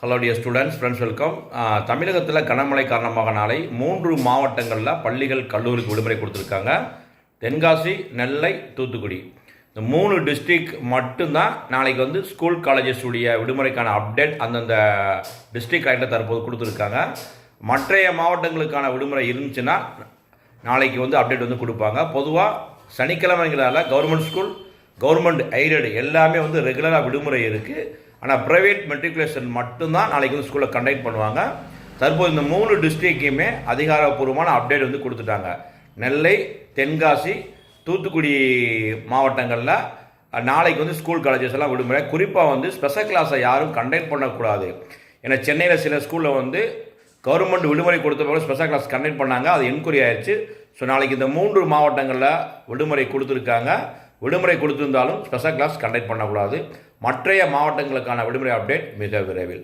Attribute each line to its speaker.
Speaker 1: Hello dear students, friends, welcome. தமிழகத்தில் கனமழை காரணமாக நாளை 3 மாவட்டங்களில் பள்ளிகள் கல்லூரிக்கு விடுமுறை கொடுத்துருக்காங்க. தென்காசி, நெல்லை, தூத்துக்குடி இந்த 3 டிஸ்ட்ரிக்ட் மட்டும்தான் நாளைக்கு ஸ்கூல் காலேஜஸுடைய விடுமுறைக்கான அப்டேட் அந்தந்த டிஸ்ட்ரிக்ட் கலெக்டர் தற்போது கொடுத்துருக்காங்க. மற்றைய மாவட்டங்களுக்கான விடுமுறை இருந்துச்சுன்னா நாளைக்கு அப்டேட் கொடுப்பாங்க. பொதுவாக சனிக்கிழமைங்களால் கவர்மெண்ட் ஸ்கூல், கவர்மெண்ட் எய்டட் எல்லாமே ரெகுலராக விடுமுறை இருக்குது. ஆனால் ப்ரைவேட் மெட்ரிகுலேஷன் மட்டும்தான் நாளைக்கு ஸ்கூலில் கண்டக்ட் பண்ணுவாங்க. தற்போது இந்த 3 டிஸ்ட்ரிக்டையுமே அதிகாரப்பூர்வமான அப்டேட் கொடுத்துட்டாங்க. நெல்லை, தென்காசி, தூத்துக்குடி மாவட்டங்களில் நாளைக்கு ஸ்கூல் காலேஜஸ் எல்லாம் விடுமுறை. குறிப்பாக ஸ்பெஷல் கிளாஸை யாரும் கண்டக்ட் பண்ணக்கூடாது. ஏன்னா சென்னையில் சில ஸ்கூலில் கவர்மெண்ட் விடுமுறை கொடுத்த பிறகு ஸ்பெஷல் கிளாஸ் கண்டக்ட் பண்ணாங்க. அது என்கொயரி ஆயிடுச்சு. ஸோ நாளைக்கு இந்த 3 மாவட்டங்களில் விடுமுறை கொடுத்துருக்காங்க. விடுமுறை கொடுத்திருந்தாலும் ஸ்பெஷல் கிளாஸ் கண்டக்ட் பண்ணக்கூடாது. மற்றைய மாவட்டங்களுக்கான விடுமுறை அப்டேட் மிக விரைவில்.